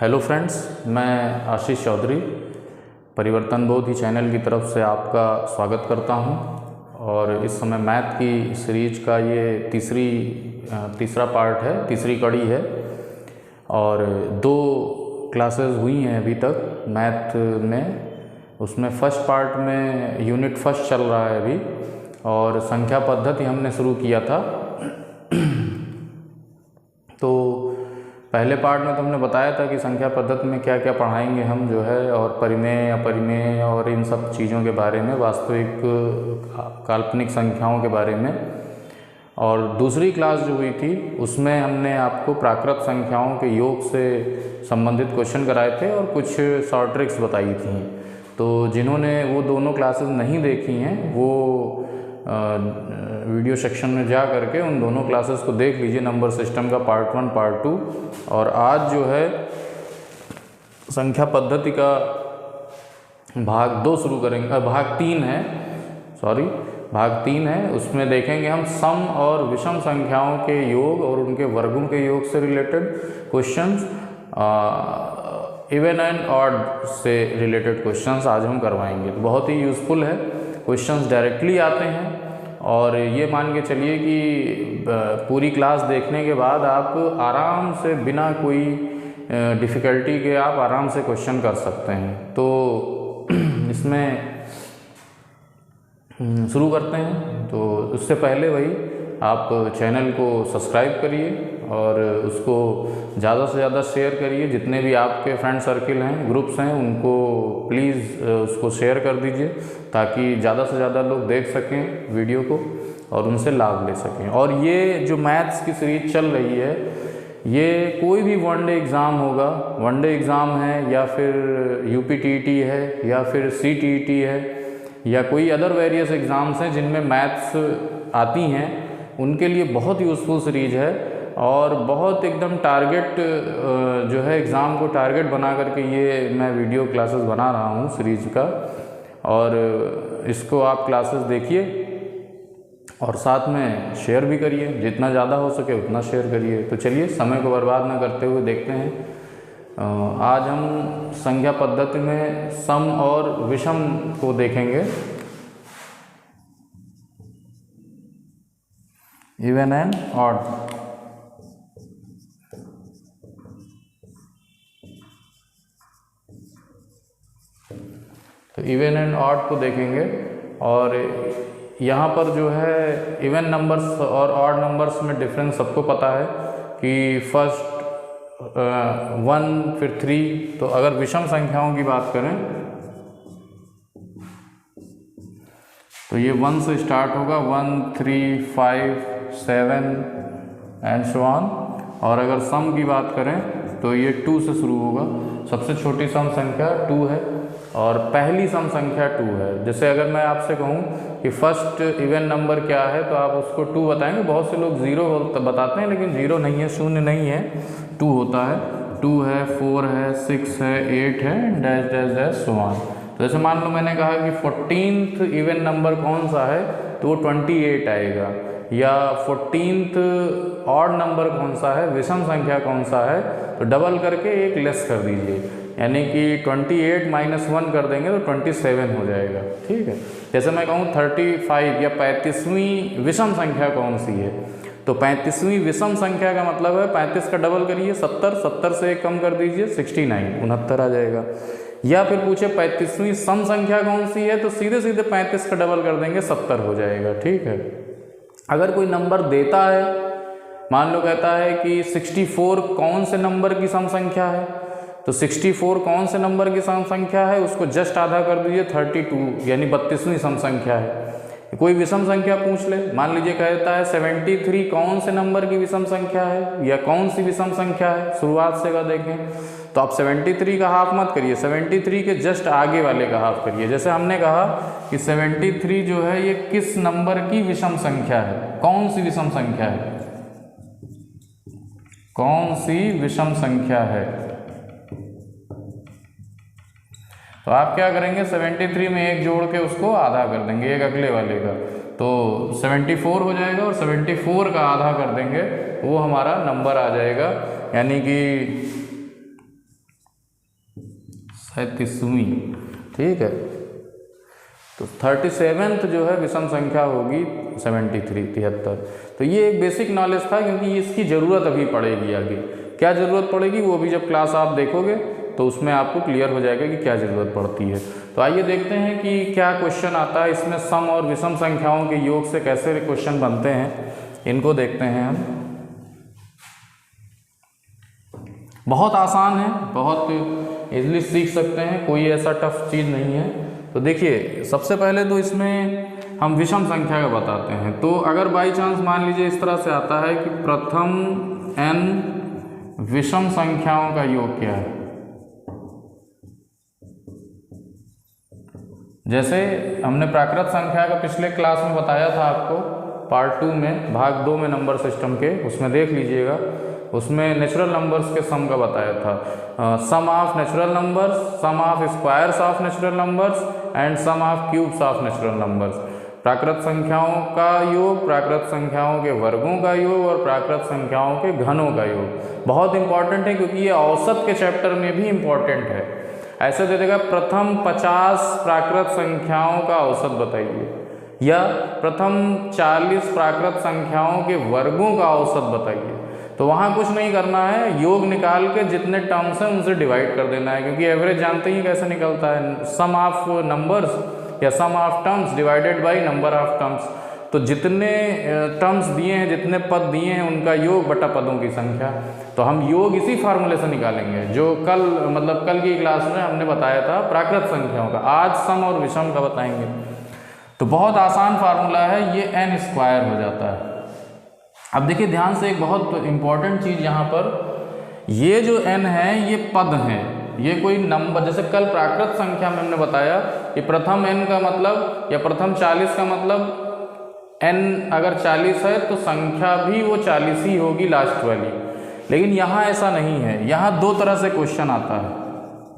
Hello friends, मैं आशीष चौधरी परिवर्तन बोध ही चैनल की तरफ से आपका स्वागत करता हूं। और इस समय मैथ की सीरीज का ये तीसरा पार्ट है, तीसरी कड़ी है। और 2 क्लासेस हुई हैं अभी तक मैथ में। उसमें फर्स्ट पार्ट में यूनिट फर्स्ट चल रहा है अभी, और संख्या पद्धति हमने शुरू किया था। तो पहले पार्ट में तो हमने बताया था कि संख्या पद्धति में क्या क्या पढ़ाएंगे हम जो है, और परिमेय अपरिमेय और इन सब चीज़ों के बारे में, वास्तविक काल्पनिक संख्याओं के बारे में। और दूसरी क्लास जो हुई थी उसमें हमने आपको प्राकृत संख्याओं के योग से संबंधित क्वेश्चन कराए थे और कुछ शॉर्ट ट्रिक्स बताई थी। तो जिन्होंने वो दोनों क्लासेस नहीं देखी हैं वो वीडियो सेक्शन में जा करके उन दोनों क्लासेस को देख लीजिए, नंबर सिस्टम का पार्ट 1 पार्ट 2। और आज जो है संख्या पद्धति का भाग 2 शुरू करेंगे। भाग 3 है। उसमें देखेंगे हम सम और विषम संख्याओं के योग और उनके वर्गों के योग से related questions, even and odd से रिलेटेड क्वेश्चंस आज हम करवाएंगे। तो बहुत ही यूज़फुल है, क्वेश्चंस डायरेक्टली आते हैं। और ये मान के चलिए कि पूरी क्लास देखने के बाद आप आराम से बिना कोई डिफ़िकल्टी के आप आराम से क्वेश्चन कर सकते हैं। तो इसमें शुरू करते हैं। तो उससे पहले वही आप चैनल को सब्सक्राइब करिए और उसको ज़्यादा से ज़्यादा शेयर करिए। जितने भी आपके फ्रेंड सर्किल हैं, ग्रुप्स हैं, उनको प्लीज़ उसको शेयर कर दीजिए ताकि ज़्यादा से ज़्यादा लोग देख सकें वीडियो को और उनसे लाभ ले सकें। और ये जो मैथ्स की सीरीज चल रही है, ये कोई भी वनडे एग्ज़ाम होगा, वनडे एग्ज़ाम है या फिर यूपीटीईटी है या फिर सीटीईटी है या कोई अदर वेरियस एग्ज़ाम्स हैं जिनमें मैथ्स आती हैं, उनके लिए बहुत यूज़फुल सीरीज है। और बहुत एकदम टारगेट जो है, एग्ज़ाम को टारगेट बना करके ये मैं वीडियो क्लासेस बना रहा हूँ सीरीज का। और इसको आप क्लासेस देखिए और साथ में शेयर भी करिए, जितना ज़्यादा हो सके उतना शेयर करिए। तो चलिए समय को बर्बाद ना करते हुए देखते हैं। आज हम संख्या पद्धति में सम और विषम को देखेंगे, इवन एंड ऑड। तो इवन एंड ऑड को देखेंगे। और यहाँ पर जो है इवन नंबर्स और ऑड नंबर्स में डिफरेंस सबको पता है कि फर्स्ट 1 फिर 3। तो अगर विषम संख्याओं की बात करें तो ये 1 से स्टार्ट होगा, 1 3 5 7 एंड सो ऑन। और अगर सम की बात करें तो ये 2 से शुरू होगा। सबसे छोटी सम संख्या 2 है और पहली सम संख्या 2 है। जैसे अगर मैं आपसे कहूँ कि फर्स्ट इवन नंबर क्या है तो आप उसको 2 बताएंगे। बहुत से लोग 0 बताते हैं, लेकिन 0 नहीं है, शून्य नहीं है, 2 होता है। 2 है, 4 है, 6 है, 8 है, dash dash dash so on. तो जैसे मान लो मैंने कहा कि 14th इवन नंबर कौन सा है तो वो 28 आएगा। या 14th ऑड नंबर कौन सा है, विषम संख्या कौन सा है, तो डबल करके एक लेस कर दीजिए, यानी कि 28 - 1 कर देंगे तो 27 हो जाएगा। ठीक है। जैसे मैं कहूँ 35 या 35वीं विषम संख्या कौन सी है, तो 35वीं विषम संख्या का मतलब है 35 का डबल करिए 70, 70 से एक कम कर दीजिए 69, 69 आ जाएगा। या फिर पूछे 35वीं सम संख्या कौन सी है, तो सीधे सीधे 35 का डबल कर देंगे 70 हो जाएगा। ठीक है। अगर कोई नंबर देता है, मान लो कहता है कि 64 कौन से नंबर की सम संख्या है, तो 64 कौन से नंबर की सम संख्या है, उसको जस्ट आधा कर दीजिए 32, यानी 32वीं सम संख्या है। कोई विषम संख्या पूछ ले, मान लीजिए कहता है 73 कौन से नंबर की विषम संख्या है या कौन सी विषम संख्या है, शुरुआत से का देखें तो आप 73 का हाफ मत करिए, 73 के जस्ट आगे वाले का हाफ करिए। जैसे हमने कहा कि 73 जो है ये किस नंबर की विषम संख्या है, कौन सी विषम संख्या है, कौन सी विषम संख्या है। तो आप क्या करेंगे, 73 में एक जोड़ के उसको आधा कर देंगे, एक अगले वाले का, तो 74 हो जाएगा। और 74 का आधा कर देंगे, वो हमारा नंबर आ जाएगा, यानी कि 37वीं, ठीक है। तो 37th जो है विषम संख्या होगी 73। तो ये एक बेसिक नॉलेज था, क्योंकि इसकी ज़रूरत अभी पड़ेगी आगे। क्या ज़रूरत पड़ेगी वो भी जब क्लास आप देखोगे तो उसमें आपको क्लियर हो जाएगा कि क्या ज़रूरत पड़ती है। तो आइए देखते हैं कि क्या क्वेश्चन आता है इसमें। सम और विषम संख्याओं के योग से कैसे क्वेश्चन बनते हैं, इनको देखते हैं हम। बहुत आसान है, बहुत इजीली सीख सकते हैं, कोई ऐसा टफ चीज़ नहीं है। तो देखिए, सबसे पहले तो इसमें हम विषम संख्या का बताते हैं। तो अगर बाई चांस मान लीजिए इस तरह से आता है कि प्रथम n विषम संख्याओं का योग क्या है। जैसे हमने प्राकृत संख्या का पिछले क्लास में बताया था आपको, पार्ट 2 में, भाग 2 में नंबर सिस्टम के, उसमें देख लीजिएगा। उसमें नेचुरल नंबर्स के सम का बताया था, sum of natural numbers, sum of squares of natural numbers and sum of cubes of natural numbers. प्राकृत संख्याओं का योग, प्राकृत संख्याओं के वर्गों का योग और प्राकृत संख्याओं के घनों का योग बहुत इंपॉर्टेंट है, क्योंकि ये औसत के चैप्टर में भी इम्पॉर्टेंट है। ऐसे दे देगा प्रथम 50 प्राकृत संख्याओं का औसत बताइए, या प्रथम 40 प्राकृत संख्याओं के वर्गों का औसत बताइए। तो वहाँ कुछ नहीं करना है, योग निकाल के जितने टर्म्स हैं उनसे डिवाइड कर देना है, क्योंकि एवरेज जानते ही कैसे निकलता है, सम ऑफ नंबर्स या sum of terms divided by number of terms. तो जितने टर्म्स दिए हैं, जितने पद दिए हैं, उनका योग बटा पदों की संख्या। तो हम योग इसी फार्मूले से निकालेंगे जो कल की क्लास में हमने बताया था प्राकृत संख्याओं का। आज सम और विषम का बताएंगे। तो बहुत आसान फार्मूला है, ये n स्क्वायर हो जाता है। अब देखिए ध्यान से, एक बहुत इंपॉर्टेंट चीज़ यहाँ पर, ये जो n है ये पद हैं, ये कोई नंबर। जैसे कल प्राकृत संख्या में हमने बताया कि प्रथम n का मतलब या प्रथम 40 का मतलब n अगर 40 है तो संख्या भी वो 40 ही होगी लास्ट वाली। लेकिन यहाँ ऐसा नहीं है, यहाँ दो तरह से क्वेश्चन आता है।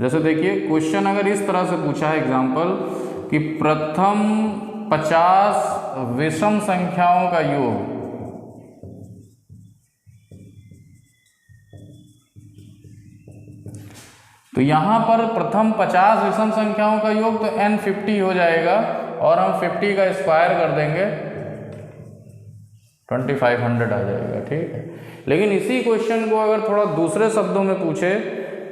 जैसे देखिए, क्वेश्चन अगर इस तरह से पूछा है एग्जाम्पल कि प्रथम 50 विषम संख्याओं का योग, तो यहाँ पर प्रथम 50 विषम संख्याओं का योग तो n 50 हो जाएगा, और हम 50 का स्क्वायर कर देंगे 2500 आ जाएगा, ठीक है। लेकिन इसी क्वेश्चन को अगर थोड़ा दूसरे शब्दों में पूछे,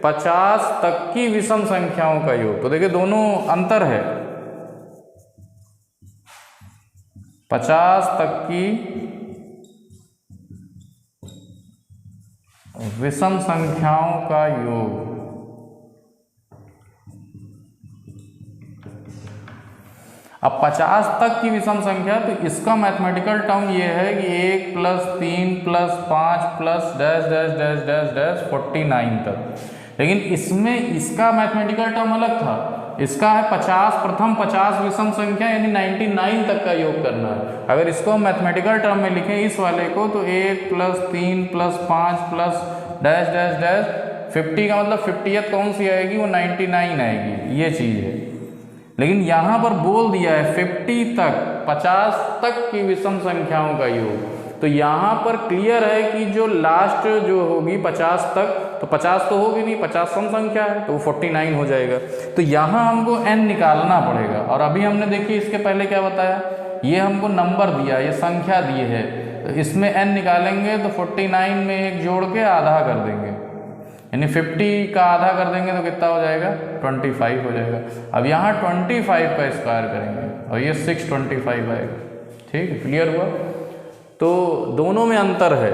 50 तक की विषम संख्याओं का योग, तो देखिए दोनों अंतर है। 50 तक की विषम संख्याओं का योग, अब 50 तक की विषम संख्या, तो इसका मैथमेटिकल टर्म ये है कि 1 + 3 + 5 + dash dash dash dash dash 49 तक। लेकिन इसमें इसका मैथमेटिकल टर्म अलग था। इसका है 50, प्रथम 50 विषम संख्या यानी 99 तक का योग करना है। अगर इसको हम मैथमेटिकल टर्म में लिखें इस वाले को, तो 1 + 3 + 5 + डैश डैश डैश 50 का मतलब 50th कौन सी आएगी, वो 99 आएगी, ये चीज़ है। लेकिन यहाँ पर बोल दिया है 50 तक, 50 तक की विषम संख्याओं का योग। तो यहाँ पर क्लियर है कि जो लास्ट जो होगी 50 तक, तो 50 तो होगी नहीं, 50 सम संख्या है, तो वो 49 हो जाएगा। तो यहाँ हमको n निकालना पड़ेगा। और अभी हमने देखिए इसके पहले क्या बताया, ये हमको नंबर दिया, ये संख्या दी है, तो इसमें n निकालेंगे तो 49 में एक जोड़ के आधा कर देंगे, यानी 50 का आधा कर देंगे तो कितना हो जाएगा, 25 हो जाएगा। अब यहाँ 25 का स्क्वायर करेंगे और ये 625 आएगा, ठीक है, क्लियर हुआ। तो दोनों में अंतर है,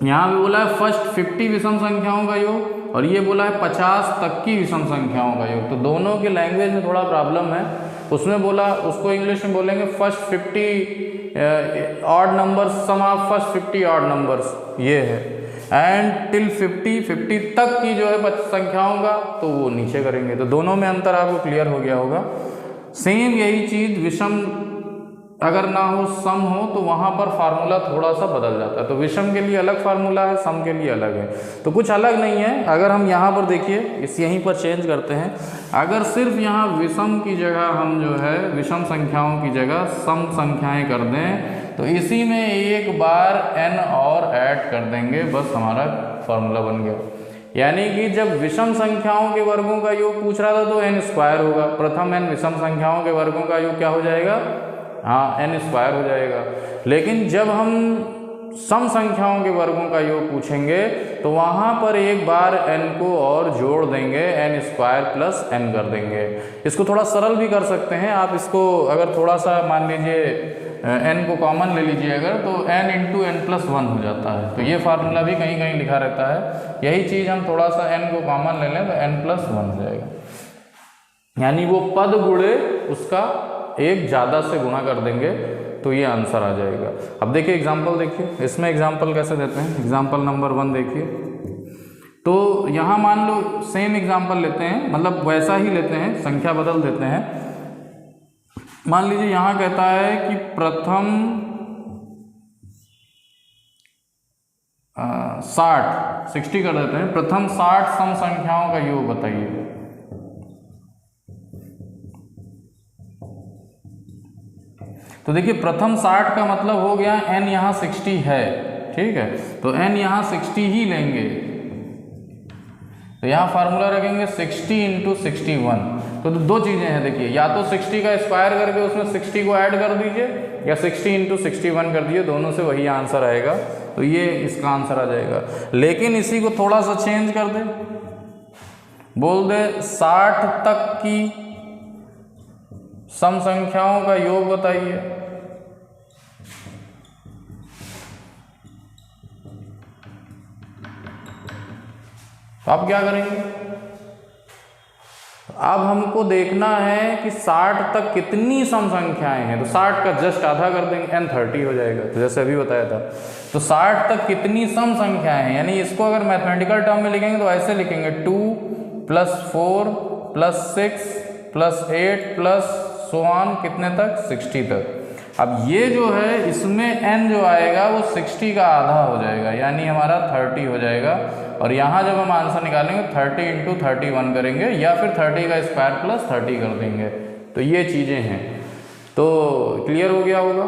यहाँ भी बोला है फर्स्ट 50 विषम संख्याओं का योग, और ये बोला है 50 तक की विषम संख्याओं का योग। तो दोनों के लैंग्वेज में थोड़ा प्रॉब्लम है। उसमें बोला, उसको इंग्लिश में बोलेंगे first 50 odd numbers, sum of first 50 odd numbers, ये है। एंड टिल 50 तक की जो है संख्याओं का, तो वो नीचे करेंगे। तो दोनों में अंतर आपको क्लियर हो गया होगा। सेम यही चीज़ विषम अगर ना हो, सम हो, तो वहाँ पर फार्मूला थोड़ा सा बदल जाता है। तो विषम के लिए अलग फार्मूला है, सम के लिए अलग है, तो कुछ अलग नहीं है। अगर हम यहाँ पर देखिए, इस यहीं पर चेंज करते हैं, अगर सिर्फ यहाँ विषम की जगह हम जो है विषम संख्याओं की जगह सम संख्याएं कर दें, तो इसी में एक बार n और ऐड कर देंगे, बस हमारा फार्मूला बन गया। यानी कि जब विषम संख्याओं के वर्गों का योग पूछ रहा था तो n स्क्वायर होगा, प्रथम n विषम संख्याओं के वर्गों का योग क्या हो जाएगा, हाँ n स्क्वायर हो जाएगा। लेकिन जब हम सम संख्याओं के वर्गों का योग पूछेंगे तो वहाँ पर एक बार n को और जोड़ देंगे, n स्क्वायर प्लस n कर देंगे। इसको थोड़ा सरल भी कर सकते हैं आप, इसको अगर थोड़ा सा मान लीजिए n को कॉमन ले लीजिए अगर, तो n इंटू n प्लस 1 हो जाता है। तो ये फार्मूला भी कहीं कहीं लिखा रहता है, यही चीज़ हम थोड़ा सा n को कॉमन ले लें तो n प्लस 1 हो जाएगा, यानी वो पद गुणे उसका एक ज़्यादा से गुणा कर देंगे तो ये आंसर आ जाएगा। अब देखिए एग्जाम्पल, देखिए इसमें एग्जाम्पल कैसे देते हैं। एग्जाम्पल नंबर 1 देखिए, तो यहाँ मान लो सेम एग्जाम्पल लेते हैं, मतलब वैसा ही लेते हैं, संख्या बदल देते हैं। मान लीजिए यहाँ कहता है कि प्रथम 60 कर देते हैं, प्रथम 60 सम संख्याओं का योग बताइए। तो देखिए प्रथम 60 का मतलब हो गया n यहाँ 60 है, ठीक है, तो n यहाँ 60 ही लेंगे, तो यहाँ फार्मूला रखेंगे 60 इंटू 61। तो दो चीज़ें हैं, देखिए या तो 60 का स्क्वायर करके उसमें 60 को ऐड कर दीजिए या 60 इंटू 61 कर दीजिए, दोनों से वही आंसर आएगा, तो ये इसका आंसर आ जाएगा। लेकिन इसी को थोड़ा सा चेंज कर दे, बोल दे 60 तक की सम संख्याओं का योग बताइए। तो आप क्या करेंगे, अब हमको देखना है कि 60 तक कितनी सम संख्याएं हैं, तो 60 का जस्ट आधा कर देंगे, n 30 हो जाएगा, तो जैसे अभी बताया था। तो 60 तक कितनी सम संख्याएं हैं, यानी इसको अगर मैथमेटिकल टर्म में लिखेंगे तो ऐसे लिखेंगे 2 + 4 + 6 + 8 प्लस सो ऑन कितने तक, 60 तक। अब ये जो है इसमें n जो आएगा वो 60 का आधा हो जाएगा, यानी हमारा 30 हो जाएगा। और यहाँ जब हम आंसर निकालेंगे 30 इंटू 31 करेंगे या फिर 30 का स्क्वायर प्लस 30 कर देंगे। तो ये चीज़ें हैं, तो क्लियर हो गया होगा।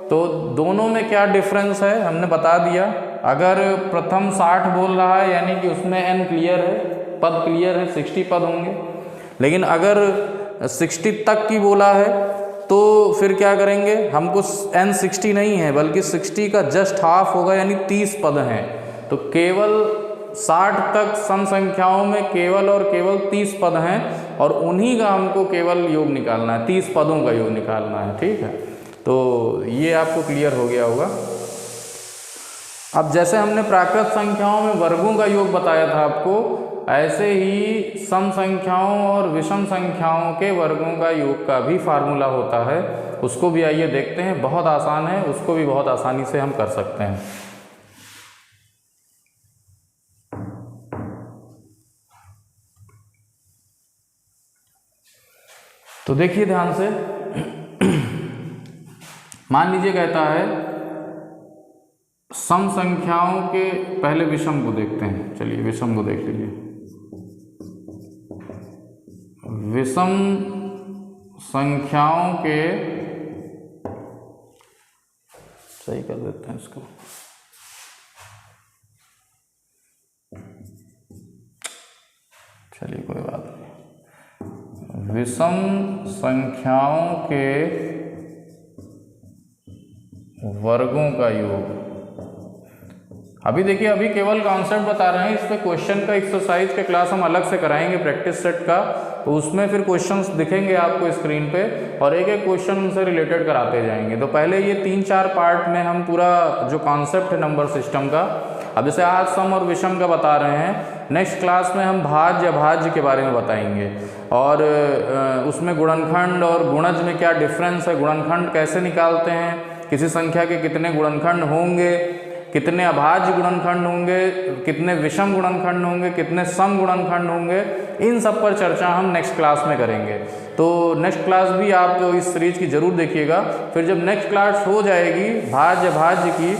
तो दोनों में क्या डिफरेंस है हमने बता दिया। अगर प्रथम 60 बोल रहा है यानी कि उसमें n क्लियर है, पद क्लियर है, 60 पद होंगे। लेकिन अगर 60 तक की बोला है तो फिर क्या करेंगे, हमको n 60 नहीं है बल्कि 60 का जस्ट हाफ होगा, यानी 30 पद हैं। तो केवल 60 तक सम संख्याओं में केवल और केवल 30 पद हैं और उन्हीं का हमको केवल योग निकालना है, 30 पदों का योग निकालना है, ठीक है। तो ये आपको क्लियर हो गया होगा। अब जैसे हमने प्राकृत संख्याओं में वर्गों का योग बताया था आपको, ऐसे ही सम संख्याओं और विषम संख्याओं के वर्गों का योग का भी फार्मूला होता है, उसको भी आइए देखते हैं। बहुत आसान है, उसको भी बहुत आसानी से हम कर सकते हैं। तो देखिए ध्यान से, मान लीजिए कहता है सम संख्याओं के, पहले विषम को देखते हैं, चलिए विषम को देख लीजिए। विषम संख्याओं के, सही कर देते हैं इसको, चलिए कोई बात नहीं। विषम संख्याओं के वर्गों का योग, अभी देखिए अभी केवल कॉन्सेप्ट बता रहे हैं, इस पे क्वेश्चन का एक्सरसाइज का क्लास हम अलग से कराएंगे प्रैक्टिस सेट का, तो उसमें फिर क्वेश्चंस दिखेंगे आपको स्क्रीन पे और एक एक क्वेश्चन उनसे रिलेटेड कराते जाएंगे। तो पहले ये 3-4 पार्ट में हम पूरा जो कॉन्सेप्ट है नंबर सिस्टम का, अब जैसे आज सम और विषम का बता रहे हैं, नेक्स्ट क्लास में हम भाज्य अभाज्य के बारे में बताएंगे और उसमें गुणनखंड और गुणज में क्या डिफरेंस है, गुणनखंड कैसे निकालते हैं, किसी संख्या के कितने गुणनखंड होंगे, कितने अभाज्य गुणनखंड होंगे, कितने विषम गुणनखंड होंगे, कितने सम गुणनखंड होंगे, इन सब पर चर्चा हम नेक्स्ट क्लास में करेंगे। तो नेक्स्ट क्लास भी आप इस सीरीज की ज़रूर देखिएगा। फिर जब नेक्स्ट क्लास हो जाएगी भाज्य भाज्य की,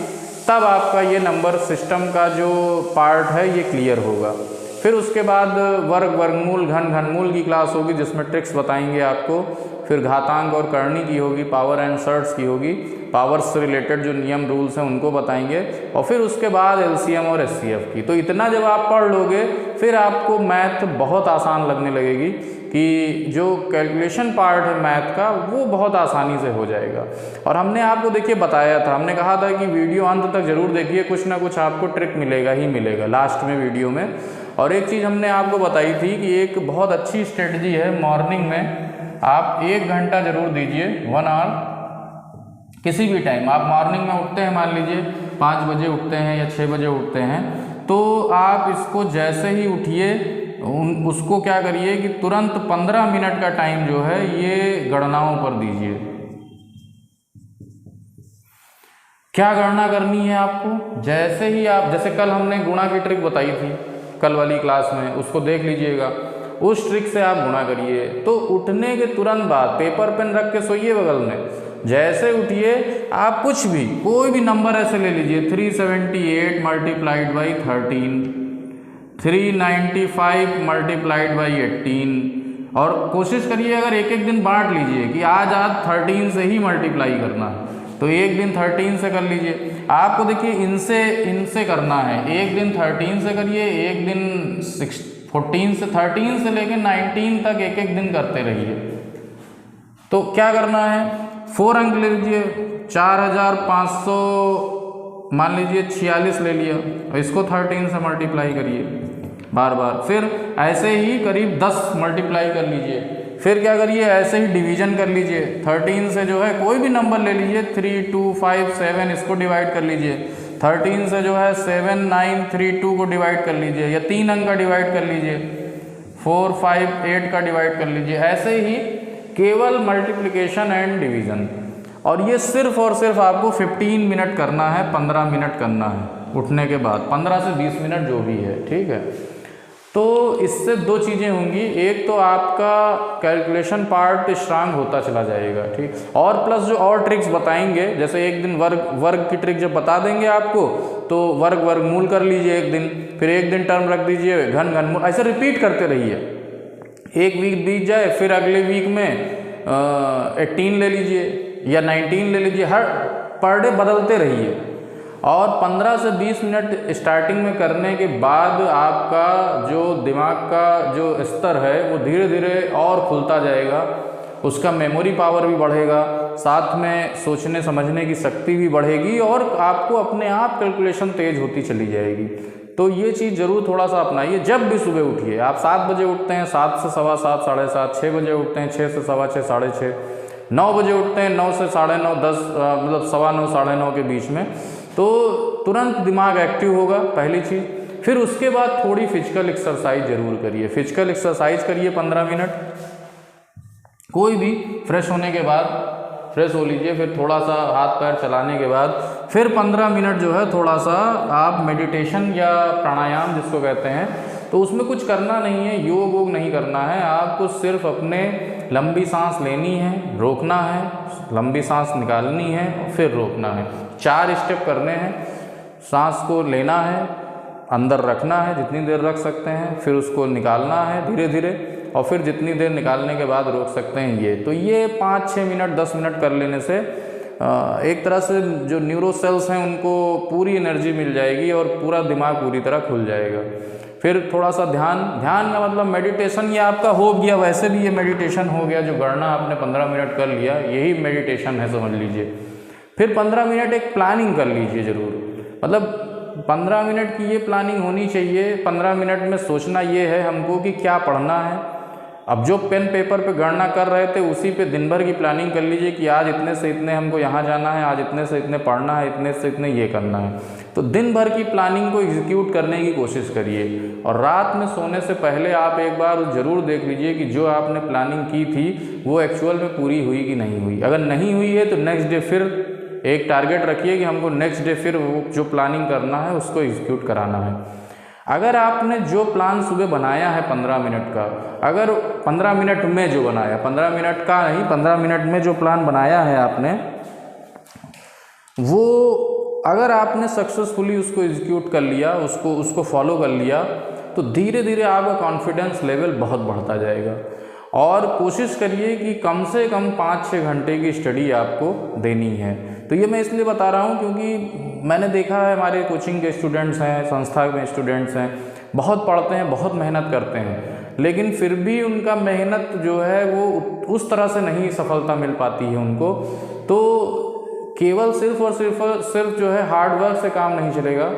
तब आपका ये नंबर सिस्टम का जो पार्ट है ये क्लियर होगा। फिर उसके बाद वर्ग वर्गमूल घन घनमूल की क्लास होगी जिसमें ट्रिक्स बताएंगे आपको। फिर घातांक और करनी की होगी, पावर एंड सर्ट्स की होगी, पावर से रिलेटेड जो नियम रूल्स हैं उनको बताएंगे, और फिर उसके बाद एलसीएम और एचसीएफ की। तो इतना जब आप पढ़ लोगे फिर आपको मैथ बहुत आसान लगने लगेगी कि जो कैलकुलेशन पार्ट है मैथ का वो बहुत आसानी से हो जाएगा। और हमने आपको देखिए बताया था, हमने कहा था कि वीडियो अंत तक जरूर देखिए, कुछ ना कुछ आपको ट्रिक मिलेगा ही मिलेगा लास्ट में वीडियो में। और एक चीज़ हमने आपको बताई थी कि एक बहुत अच्छी स्ट्रेटजी है, मॉर्निंग में आप 1 घंटा जरूर दीजिए, 1 आवर, किसी भी टाइम आप मॉर्निंग में उठते हैं, मान लीजिए 5 बजे उठते हैं या 6 बजे उठते हैं, तो आप इसको जैसे ही उठिए उसको क्या करिए कि तुरंत 15 मिनट का टाइम जो है ये गणनाओं पर दीजिए। क्या गणना करनी है आपको, जैसे ही आप, जैसे कल हमने गुणा की ट्रिक बताई थी कल वाली क्लास में, उसको देख लीजिएगा, उस ट्रिक से आप गुणा करिए। तो उठने के तुरंत बाद पेपर पेन रख के सोइए बगल में, जैसे उठिए आप कुछ भी कोई भी नंबर ऐसे ले लीजिए, 378 मल्टीप्लाइड बाई 13, 395 मल्टीप्लाइड बाई 18, और कोशिश करिए अगर एक एक दिन बांट लीजिए कि आज 13 से ही मल्टीप्लाई करना है, तो एक दिन 13 से कर लीजिए। आपको देखिए इनसे करना है, एक दिन 13 से करिए, एक दिन 14 से 13 से लेकर 19 तक एक एक दिन करते रहिए। तो क्या करना है, 4 अंक ले लीजिए, 4500 मान लीजिए 46 ले लिया, और इसको 13 से मल्टीप्लाई करिए बार बार, फिर ऐसे ही करीब 10 मल्टीप्लाई कर लीजिए, फिर क्या करिए ऐसे ही डिवीजन कर लीजिए, 13 से जो है कोई भी नंबर ले लीजिए, 3, 2, 5, 7 इसको डिवाइड कर लीजिए, 13 से जो है 7, 9, 3, 2 को डिवाइड कर लीजिए, या 3 अंक का डिवाइड कर लीजिए, 4, 5, 8 का डिवाइड कर लीजिए, ऐसे ही केवल मल्टीप्लिकेशन एंड डिवीज़न। और ये सिर्फ और सिर्फ आपको 15 मिनट करना है, 15 मिनट करना है उठने के बाद, 15 से 20 मिनट जो भी है, ठीक है। तो इससे 2 चीज़ें होंगी, एक तो आपका कैलकुलेशन पार्ट स्ट्रांग होता चला जाएगा, ठीक, और प्लस जो और ट्रिक्स बताएंगे, जैसे एक दिन वर्ग की ट्रिक जब बता देंगे आपको, तो वर्गमूल कर लीजिए एक दिन, फिर एक दिन टर्म रख दीजिए घनमूल, ऐसे रिपीट करते रहिए। एक वीक बीत जाए, फिर अगले वीक में 18 ले लीजिए या 19 ले लीजिए, हर पर डे बदलते रहिए। और 15 से 20 मिनट स्टार्टिंग में करने के बाद आपका जो दिमाग का जो स्तर है वो धीरे धीरे और खुलता जाएगा, उसका मेमोरी पावर भी बढ़ेगा, साथ में सोचने समझने की शक्ति भी बढ़ेगी, और आपको अपने आप कैलकुलेशन तेज होती चली जाएगी। तो ये चीज़ ज़रूर थोड़ा सा अपनाइए। जब भी सुबह उठिए, आप 7 बजे उठते हैं, 7 से 7:15, 7:30, 6 बजे उठते हैं, 6 से 6:15, 6:30, 9 बजे उठते हैं, 9 से 9:30, 10 मतलब 9:15, 9:30 के बीच में, तो तुरंत दिमाग एक्टिव होगा, पहली चीज़। फिर उसके बाद थोड़ी फिजिकल एक्सरसाइज जरूर करिए, फिजिकल एक्सरसाइज करिए 15 मिनट, कोई भी फ्रेश होने के बाद फ्रेश हो लीजिए, फिर थोड़ा सा हाथ पैर चलाने के बाद फिर 15 मिनट जो है थोड़ा सा आप मेडिटेशन या प्राणायाम जिसको कहते हैं, तो उसमें कुछ करना नहीं है, योग वोग नहीं करना है, आपको सिर्फ अपने लंबी सांस लेनी है, रोकना है, लंबी सांस निकालनी है और फिर रोकना है, 4 स्टेप करने हैं। सांस को लेना है, अंदर रखना है जितनी देर रख सकते हैं, फिर उसको निकालना है धीरे धीरे, और फिर जितनी देर निकालने के बाद रोक सकते हैं ये। तो ये 5-6 मिनट 10 मिनट कर लेने से एक तरह से जो न्यूरो सेल्स हैं उनको पूरी एनर्जी मिल जाएगी और पूरा दिमाग पूरी तरह खुल जाएगा। फिर थोड़ा सा ध्यान का मतलब मेडिटेशन ये आपका हो गया, वैसे भी ये मेडिटेशन हो गया, जो गणना आपने 15 मिनट कर लिया यही मेडिटेशन है समझ लीजिए। फिर 15 मिनट एक प्लानिंग कर लीजिए ज़रूर, मतलब 15 मिनट की ये प्लानिंग होनी चाहिए। 15 मिनट में सोचना ये है हमको कि क्या पढ़ना है। अब जो पेन पेपर पे गणना कर रहे थे उसी पे दिन भर की प्लानिंग कर लीजिए कि आज इतने से इतने हमको यहाँ जाना है, आज इतने से इतने पढ़ना है, इतने से इतने ये करना है। तो दिन भर की प्लानिंग को एग्जीक्यूट करने की कोशिश करिए, और रात में सोने से पहले आप एक बार ज़रूर देख लीजिए कि जो आपने प्लानिंग की थी वो एक्चुअल में पूरी हुई कि नहीं हुई। अगर नहीं हुई है तो नेक्स्ट डे फिर एक टारगेट रखिए कि हमको नेक्स्ट डे फिर वो जो प्लानिंग करना है उसको एग्जीक्यूट कराना है। अगर आपने जो प्लान सुबह बनाया है 15 मिनट का, अगर 15 मिनट में जो बनाया, 15 मिनट का नहीं, 15 मिनट में जो प्लान बनाया है आपने, वो अगर आपने सक्सेसफुली उसको एग्जीक्यूट कर लिया, उसको फॉलो कर लिया, तो धीरे धीरे आपका कॉन्फिडेंस लेवल बहुत बढ़ता जाएगा। और कोशिश करिए कि कम से कम 5-6 घंटे की स्टडी आपको देनी है। तो ये मैं इसलिए बता रहा हूँ क्योंकि मैंने देखा है हमारे कोचिंग के स्टूडेंट्स हैं, संस्था में स्टूडेंट्स हैं, बहुत पढ़ते हैं, बहुत मेहनत करते हैं, लेकिन फिर भी उनका मेहनत जो है वो उस तरह से नहीं सफलता मिल पाती है उनको। तो केवल सिर्फ और सिर्फ जो है हार्ड वर्क से काम नहीं चलेगा,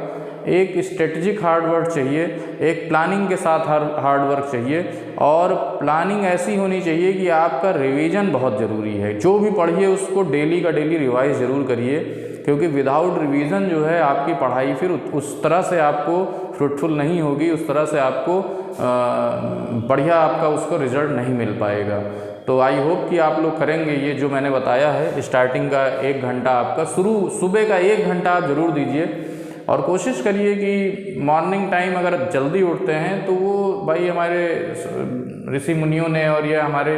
एक स्ट्रेटजिक हार्ड वर्क चाहिए, एक प्लानिंग के साथ हार्ड वर्क चाहिए, और प्लानिंग ऐसी होनी चाहिए कि आपका रिवीजन बहुत ज़रूरी है। जो भी पढ़िए उसको डेली का डेली रिवाइज ज़रूर करिए, क्योंकि विदाउट रिवीजन जो है आपकी पढ़ाई फिर उस तरह से आपको फ्रूटफुल नहीं होगी, उस तरह से आपको बढ़िया आपका उसको रिजल्ट नहीं मिल पाएगा। तो आई होप कि आप लोग करेंगे ये जो मैंने बताया है। स्टार्टिंग का 1 घंटा आपका सुबह का 1 घंटा आप ज़रूर दीजिए, और कोशिश करिए कि मॉर्निंग टाइम अगर जल्दी उठते हैं तो वो भाई हमारे ऋषि मुनियों ने और ये हमारे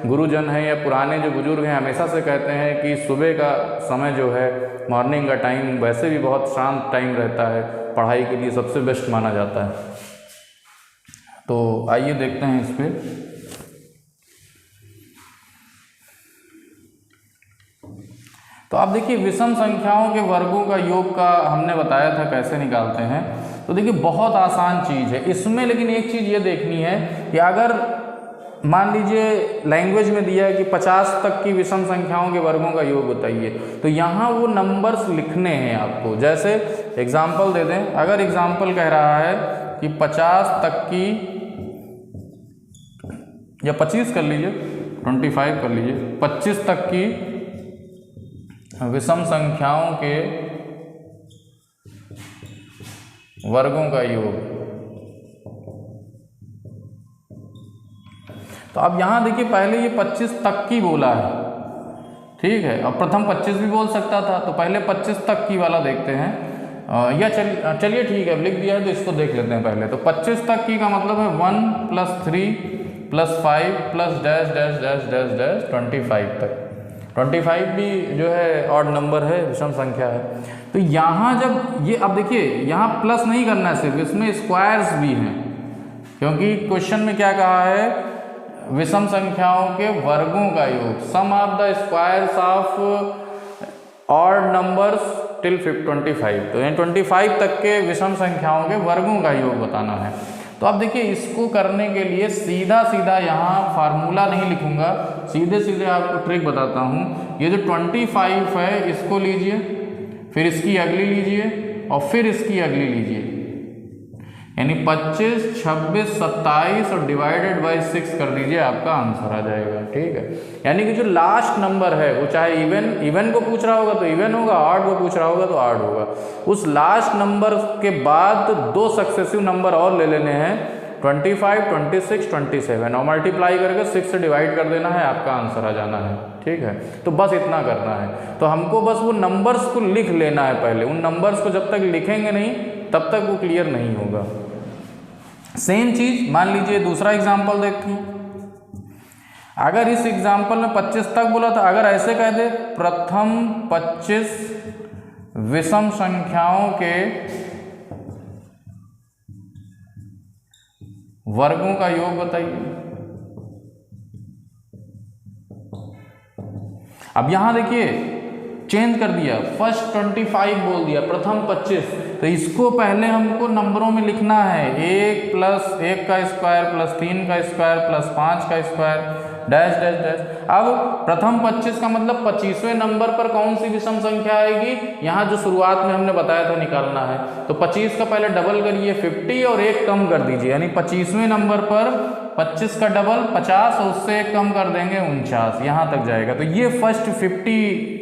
गुरुजन हैं या पुराने जो बुजुर्ग हैं हमेशा से कहते हैं कि सुबह का समय जो है, मॉर्निंग का टाइम वैसे भी बहुत शांत टाइम रहता है, पढ़ाई के लिए सबसे बेस्ट माना जाता है। तो आइए देखते हैं इस पर। तो आप देखिए विषम संख्याओं के वर्गों का योग का हमने बताया था कैसे निकालते हैं। तो देखिए बहुत आसान चीज़ है इसमें, लेकिन एक चीज़ ये देखनी है कि अगर मान लीजिए लैंग्वेज में दिया है कि 50 तक की विषम संख्याओं के वर्गों का योग बताइए, तो यहाँ वो नंबर्स लिखने हैं आपको। जैसे एग्जाम्पल दे दें, अगर एग्जाम्पल कह रहा है कि 50 तक की, या 25 कर लीजिए, 25 कर लीजिए, 25 तक की विषम संख्याओं के वर्गों का योग। तो अब यहां देखिए पहले ये 25 तक की बोला है, ठीक है, अब प्रथम 25 भी बोल सकता था, तो पहले 25 तक की वाला देखते हैं। या चलिए ठीक है, अब लिख दिया है तो इसको देख लेते हैं पहले। तो 25 तक की का मतलब है 1 + 3 + 5 + dash dash dash dash dash 25 तक। 25 भी जो है ऑड नंबर है, विषम संख्या है। तो यहाँ जब ये, अब देखिए यहाँ प्लस नहीं करना है सिर्फ, इसमें स्क्वायर्स भी हैं, क्योंकि क्वेश्चन में क्या कहा है, विषम संख्याओं के वर्गों का योग, sum of the squares of odd numbers till 25। तो यानी 25 तक के विषम संख्याओं के वर्गों का योग बताना है। तो अब देखिए इसको करने के लिए सीधा सीधा यहाँ फार्मूला नहीं लिखूंगा, सीधे सीधे आपको ट्रिक बताता हूँ। ये जो 25 है इसको लीजिए, फिर इसकी अगली लीजिए, और फिर इसकी अगली लीजिए, यानी 25, 26, 27 और डिवाइडेड बाई 6 कर दीजिए, आपका आंसर आ जाएगा। ठीक है, यानी कि जो लास्ट नंबर है वो चाहे इवन को पूछ रहा होगा तो इवन होगा, ऑड को पूछ रहा होगा तो ऑड होगा। उस लास्ट नंबर के बाद 2 सक्सेसिव नंबर और ले लेने हैं, 25, 26, 27, और मल्टीप्लाई करके 6 से डिवाइड कर देना है, आपका आंसर आ जाना है। ठीक है, तो बस इतना करना है। तो हमको बस वो नंबर्स को लिख लेना है पहले, उन नंबर्स को जब तक लिखेंगे नहीं तब तक वो क्लियर नहीं होगा। सेम चीज मान लीजिए दूसरा एग्जाम्पल देखते हैं। अगर इस एग्जाम्पल में 25 तक बोला था, अगर ऐसे कह दे प्रथम 25 विषम संख्याओं के वर्गों का योग बताइए। अब यहां देखिए चेंज कर दिया, फर्स्ट 25 बोल दिया, प्रथम 25, तो इसको पहले हमको नंबरों में लिखना है, 1 + 1 का स्क्वायर + 3 का स्क्वायर + 5 का स्क्वायर डैश डैश डैश। अब प्रथम 25 का मतलब 25वें नंबर पर कौन सी विषम संख्या आएगी, यहाँ जो शुरुआत में हमने बताया था निकालना है। तो 25 का पहले डबल करिए 50 और 1 कम कर दीजिए, यानी 25वें नंबर पर 25 का डबल 50 और उससे 1 कम कर देंगे 49, यहाँ तक जाएगा। तो ये फर्स्ट 50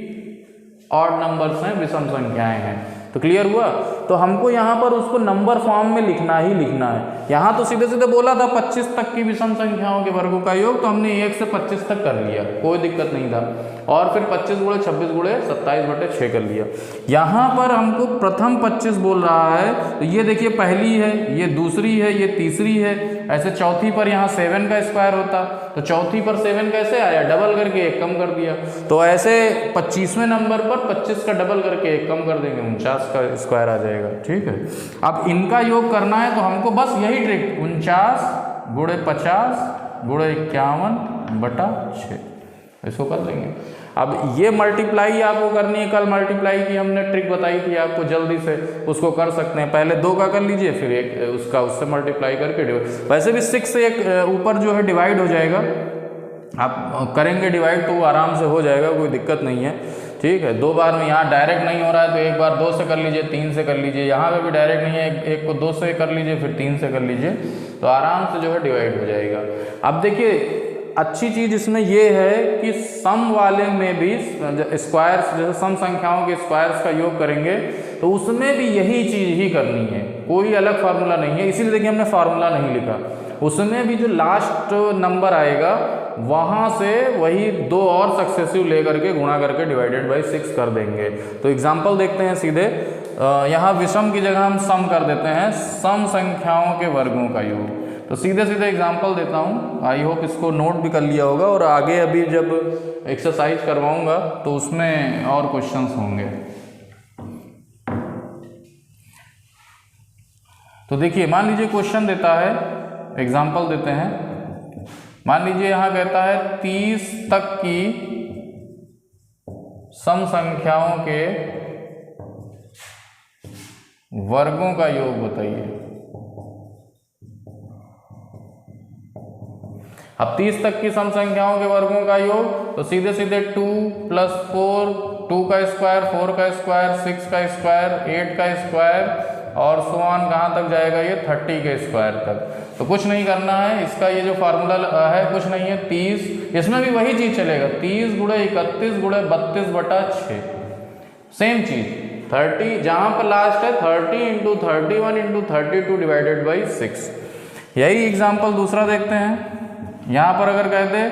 ऑड नंबर्स हैं, विषम संख्याएं हैं। तो क्लियर हुआ। तो हमको यहाँ पर उसको नंबर फॉर्म में लिखना ही लिखना है। यहाँ तो सीधे सीधे बोला था 25 तक की विषम संख्याओं के वर्गों का योग, तो हमने 1 से 25 तक कर लिया, कोई दिक्कत नहीं था। और फिर 25 × 26 × 27/6 कर लिया। यहाँ पर हमको प्रथम 25 बोल रहा है, तो ये देखिए पहली है, ये दूसरी है, ये तीसरी है, ऐसे चौथी पर यहाँ 7 का स्क्वायर होता, तो चौथी पर 7 कैसे आया, डबल करके 1 कम कर दिया। तो ऐसे 25वें नंबर पर 25 का डबल करके 1 कम कर देंगे, 49 का स्क्वायर आ जाएगा। ठीक है, अब इनका योग करना है तो हमको बस यही ट्रिक 49 × 50 गुणे 51/6, इसको कर देंगे। अब ये मल्टीप्लाई आपको करनी है, कल मल्टीप्लाई की हमने ट्रिक बताई थी आपको, जल्दी से उसको कर सकते हैं। पहले 2 का कर लीजिए, फिर एक उसका उससे मल्टीप्लाई करके डिवाइड। वैसे भी 6 से एक ऊपर जो है डिवाइड हो जाएगा, आप करेंगे डिवाइड तो वो आराम से हो जाएगा, कोई दिक्कत नहीं है, ठीक है। 2 बार में यहाँ डायरेक्ट नहीं हो रहा है तो एक बार 2 से कर लीजिए, 3 से कर लीजिए, यहाँ पे भी डायरेक्ट नहीं है, एक को 2 से कर लीजिए, फिर 3 से कर लीजिए, तो आराम से जो है डिवाइड हो जाएगा। अब देखिए अच्छी चीज़ इसमें ये है कि सम वाले में भी स्क्वायर्स, जैसे सम संख्याओं के स्क्वायर्स का योग करेंगे तो उसमें भी यही चीज़ ही करनी है, कोई अलग फार्मूला नहीं है। इसीलिए देखिए हमने फार्मूला नहीं लिखा, उसमें भी जो लास्ट नंबर आएगा वहाँ से वही 2 और सक्सेसिव लेकर के गुणा करके डिवाइडेड बाई 6 कर देंगे। तो एग्जाम्पल देखते हैं सीधे, यहाँ विषम की जगह हम सम कर देते हैं, सम संख्याओं के वर्गों का योग। तो सीधे सीधे एग्जाम्पल देता हूँ, आई होप इसको नोट भी कर लिया होगा, और आगे अभी जब एक्सरसाइज करवाऊँगा तो उसमें और क्वेश्चंस होंगे। तो देखिए मान लीजिए क्वेश्चन देता है, एग्जाम्पल देते हैं, मान लीजिए यहाँ कहता है 30 तक की सम संख्याओं के वर्गों का योग बताइए। अब 30 तक की सम संख्याओं के वर्गों का योग, तो सीधे सीधे 2 + 4, 2 का स्क्वायर, 4 का स्क्वायर, 6 का स्क्वायर, 8 का स्क्वायर, और सो ऑन कहाँ तक जाएगा ये 30 के स्क्वायर तक। तो कुछ नहीं करना है, इसका ये जो फार्मूला है कुछ नहीं है, 30, इसमें भी वही चीज़ चलेगा, 30 × 31 × 32/6, सेम चीज़, 30 जहाँ पर लास्ट है 30 × 31 × 32 डिवाइडेड बाई 6। यही एग्जाम्पल दूसरा देखते हैं, यहाँ पर अगर कहते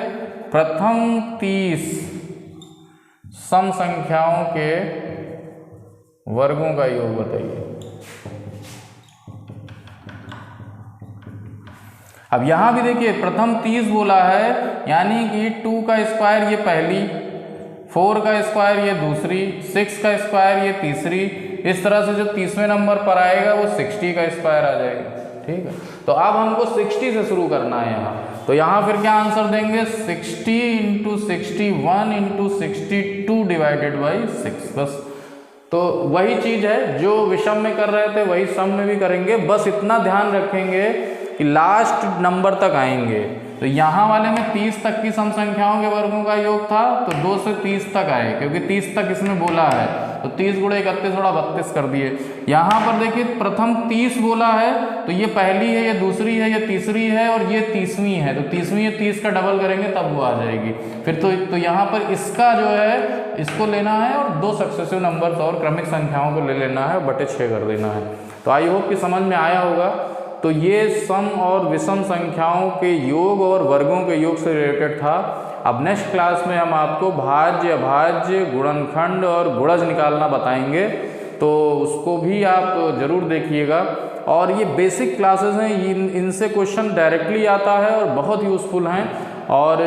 प्रथम 30 सम संख्याओं के वर्गों का योग बताइए। अब यहाँ भी देखिए प्रथम 30 बोला है, यानी कि 2 का स्क्वायर ये पहली, 4 का स्क्वायर ये दूसरी, 6 का स्क्वायर ये तीसरी, इस तरह से जो 30वें नंबर पर आएगा वो 60 का स्क्वायर आ जाएगा, ठीक है। तो अब हमको 60 से शुरू करना है यहाँ, तो यहाँ फिर क्या आंसर देंगे, 60 × 61 × 62 डिवाइडेड बाई 6, बस। तो वही चीज़ है जो विषम में कर रहे थे वही सम में भी करेंगे, बस इतना ध्यान रखेंगे कि लास्ट नंबर तक आएंगे। तो यहाँ वाले में 30 तक की सम संख्याओं के वर्गों का योग था, तो 2 से 30 तक आए, क्योंकि 30 तक इसमें बोला है, तो 30 × 31 थोड़ा 32 कर दिए। यहाँ पर देखिए प्रथम 30 बोला है, तो ये पहली है, ये दूसरी है, ये तीसरी है, और ये 30वीं है, तो 30वीं 30 का डबल करेंगे तब वो आ जाएगी। फिर तो यहाँ पर इसका जो है इसको लेना है और 2 सक्सेसिव नंबर्स और क्रमिक संख्याओं को ले लेना है, बटे 6 कर देना है। तो आई होप कि समझ में आया होगा। तो ये सम और विषम संख्याओं के योग और वर्गों के योग से रिलेटेड था। अब नेक्स्ट क्लास में हम आपको भाज्य, अभाज्य, गुणनखंड और गुणज निकालना बताएंगे, तो उसको भी आप ज़रूर देखिएगा। और ये बेसिक क्लासेस हैं, इनसे क्वेश्चन डायरेक्टली आता है और बहुत यूज़फुल हैं। और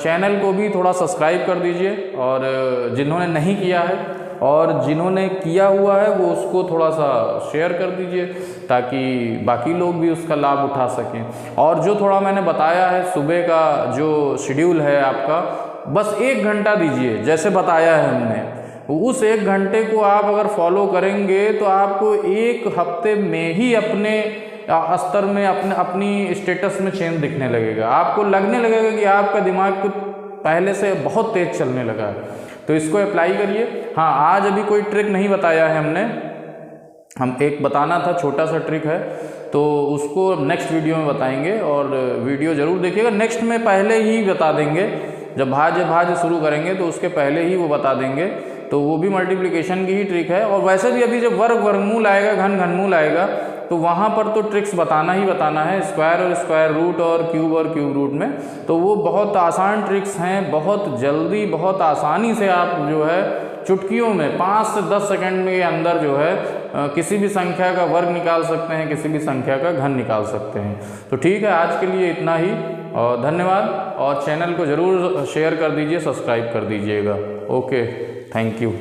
चैनल को भी थोड़ा सब्सक्राइब कर दीजिए, और जिन्होंने नहीं किया है और जिन्होंने किया हुआ है वो उसको थोड़ा सा शेयर कर दीजिए, ताकि बाकी लोग भी उसका लाभ उठा सकें। और जो थोड़ा मैंने बताया है सुबह का जो शेड्यूल है आपका, बस 1 घंटा दीजिए, जैसे बताया है हमने, उस 1 घंटे को आप अगर फॉलो करेंगे तो आपको 1 हफ्ते में ही अपने स्तर में अपनी स्टेटस में चेंज दिखने लगेगा। आपको लगने लगेगा कि आपका दिमाग कुछ पहले से बहुत तेज़ चलने लगा है। तो इसको अप्लाई करिए। हाँ, आज अभी कोई ट्रिक नहीं बताया है हमने, हम एक बताना था, छोटा सा ट्रिक है, तो उसको नेक्स्ट वीडियो में बताएंगे, और वीडियो ज़रूर देखिएगा। नेक्स्ट में पहले ही बता देंगे, जब भाज्य शुरू करेंगे तो उसके पहले ही वो बता देंगे, तो वो भी मल्टीप्लिकेशन की ही ट्रिक है। और वैसे भी अभी जब वर्गमूल आएगा, घनमूल आएगा, तो वहाँ पर तो ट्रिक्स बताना ही बताना है, स्क्वायर और स्क्वायर रूट और क्यूब रूट में। तो वो बहुत आसान ट्रिक्स हैं, बहुत जल्दी बहुत आसानी से आप जो है चुटकियों में 5 से 10 सेकंड के अंदर जो है किसी भी संख्या का वर्ग निकाल सकते हैं, किसी भी संख्या का घन निकाल सकते हैं। तो ठीक है, आज के लिए इतना ही, और धन्यवाद। और चैनल को ज़रूर शेयर कर दीजिए, सब्सक्राइब कर दीजिएगा। Okay, thank you.